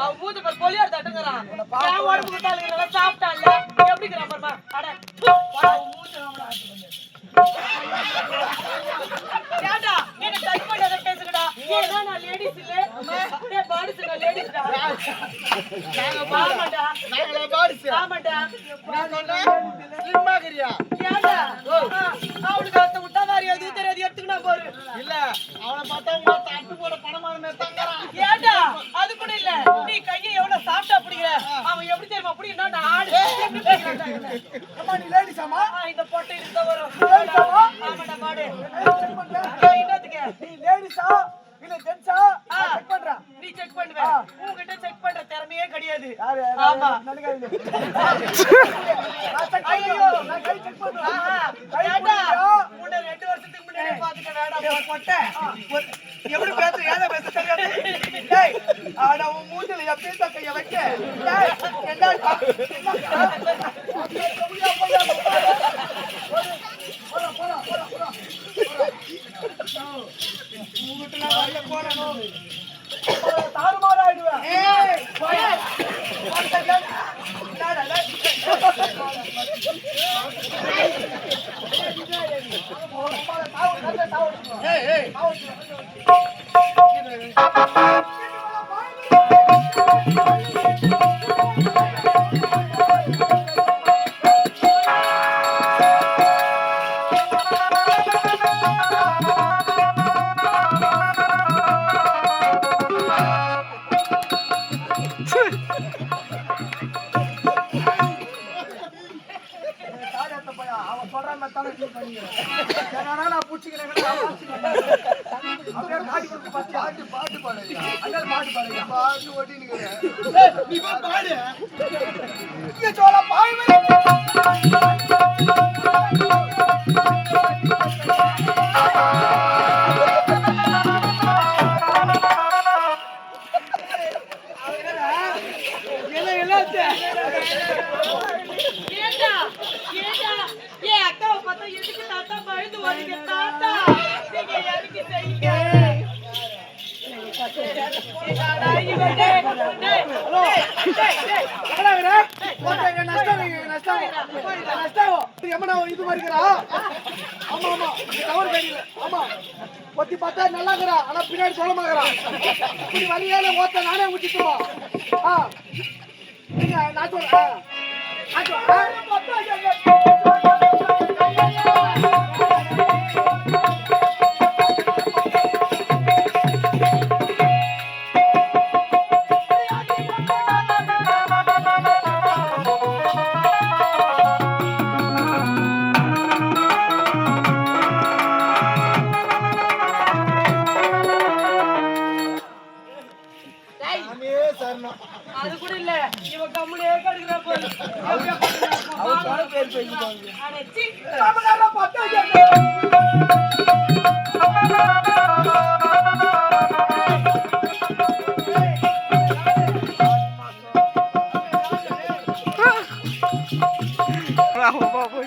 அவன் மூஞ்சி பாரு பொலியார் தட்டுங்கறான் நான் உடம்பு கிட்டால நல்லா சாப்பிட்டான்ல எப்படிங்கறான் பாருமா அட மூஞ்சி ஏடா என்ன டச் பண்ணாத பேசுங்கடா ஏடா நான் லேடிஸ் இல்ல டேய் பாடிஸ் நான் லேடிஸ்டா நாங்க பாமாடா நாங்க பாடிஸ் ஆமாடா நான் சொன்னேன் ஸ்லிம்மாகறியா ஏடா அவனுக்கு அத்த முட்டாதாரி அது தெரியாது எடுத்துக்கனா பாரு இல்ல அவன பார்த்தா உங்க தட்டு போட பணமான தங்கறான் ஏடா அது கூட இல்ல நீ கையை எவ்வளவு சாஃப்ட்டா பிடிக்கிற அவன் எப்படி தெரியுமா பிடினா நான் ஆடு அம்மா நீ லேடிஸாமா இந்த பொட்டை இருந்த வரும் ஆமாடா பாடு என்னதுக்கு நீ லேடிஸா இல்ல ஜென்ஸா செக் பண்றா நீ செக் பண்ணுவே உன்கிட்ட செக் பண்ற திறமையே கிடையாது ஆமா நடுகாயில ஐயோ நான் கை செக் பண்றேன் ஏடா உன்னை 2 வருஷத்துக்கு முன்னாடி பாத்துக்க வேடா பொட்டை எப்படி பேசு ஏதா பேச தெரியாது டேய் ஆனா உன் மூஞ்சில எப்பே கைய வைக்க டேய் என்னடா இது மாதிரிக்கிறா ஆமா ஆமா கவர் பேடியில ஆமா ஒத்தி பார்த்தா நல்லா இருக்கிறா ஆனா பின்னாடி சொல்ல மாட்டேங்கிறான் இப்படி வழியால ஓத்த நானே முடிச்சுட்டுவோம் நீங்க நான் சொல்றேன் அது கூட இல்ல இவன் கம்முனே கடுக்குறா போல அவன் பேர் பேசிட்டாங்க அடச்சி கமலர பட்டா bravo bravo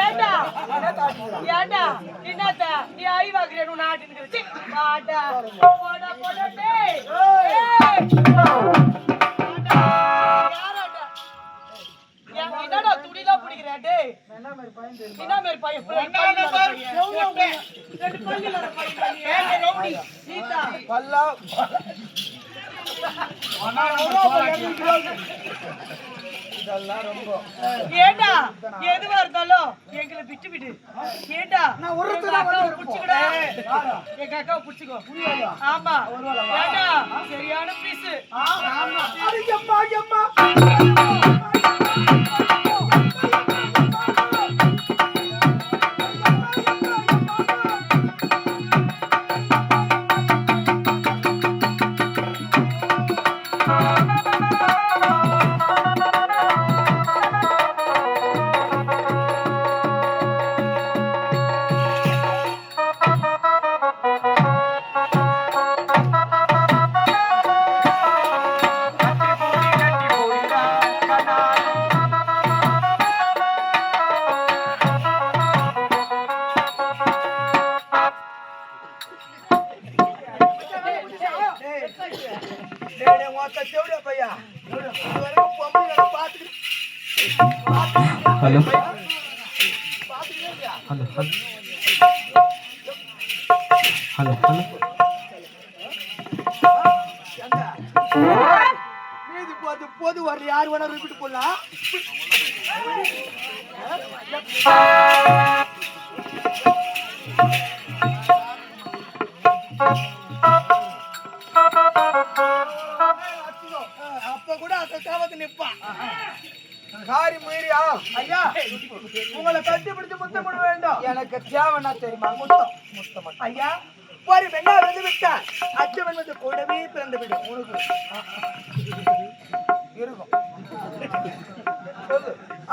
ஏண்டா என்னடா நீ ஐவாக்குறே நீ நாட்டின்னுச்சு வாடா போடா போடா டேய் யாரடா என்னடா துடிலா பிடிக்குற டேய் என்ன மாதிரி பையன் ரெண்டு பல்லில வர பையன் ஏங்க ரவுடி சீதா பல்லா அண்ணா ஏண்டா எதுவா இருந்தாலும் எங்களை விட்டு விடு ஏண்டா நான் ஒருத்தர புடிச்சுக்கடா எங்க அக்காவை புடிச்சுக்கோ ஆமா ஏண்டா சரியான பீஸ் ஆமா அம்மா அம்மா செவடியா பையா இதுவரைக்கும் பொம்பளை பார்த்துக்கிட்டு ஹலோ ஹலோ ஹலோ ஹலோ மீதி போது வரல யார் வேணா ரிப்பீட் போடலாம் அப்ப கூட அந்த காவத்து நிப்பான் காரி மீறியா ஐயா உங்களை கட்டி பிடிச்சு முத்தம் போட வேண்டும் எனக்கு தேவைன்னா தெரியுமா முத்தம் ஐயா ஒரு வெண்ணா வந்து விட்டார் அச்சவன் வந்து கூடவே பிறந்து விடும் உனக்கு இருக்கும்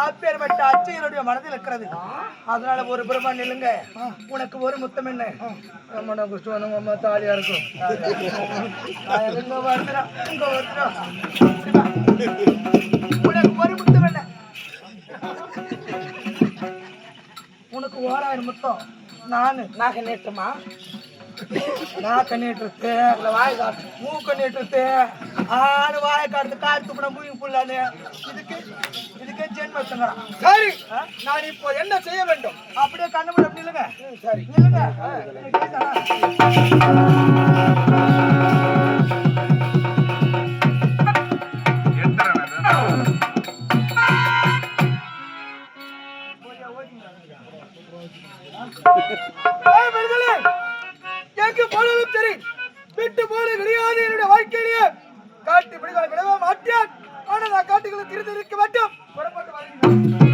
அப்பேற்பட்ட அச்சையனுடைய மனதில் இருக்கிறது அதனால ஒரு புறமா நில்லுங்க உனக்கு ஒரு முத்தம் என்ன நம்ம தாலியா இருக்கும் உனக்கு ஒரு முத்தம் என்ன உனக்கு 1000 முத்தம் நாக்கு நீட்டுமா நாக்க நீட்டுறது வாய் காட்டு மூக்க நீட்டுறது ஆறு வாயை காட்டு காட்டு துப்புன மூவி புள்ளானு இதுக்கே ஜென்மத்துங்கிறான் சரி நான் இப்போ என்ன செய்ய வேண்டும் அப்படியே கண்ணு முடி அப்படி இல்லைங்க சரி இல்லைங்க எங்க போனாலும் சரி விட்டு போன கிடையாது என்னுடைய வாழ்க்கையிலேயே காட்டு பிடிக்க விடவே மாட்டேன் ஆனா நான் காட்டுகளை திருத்தி இருக்க மாட்டோம் புறப்பட்டு வருகிறேன்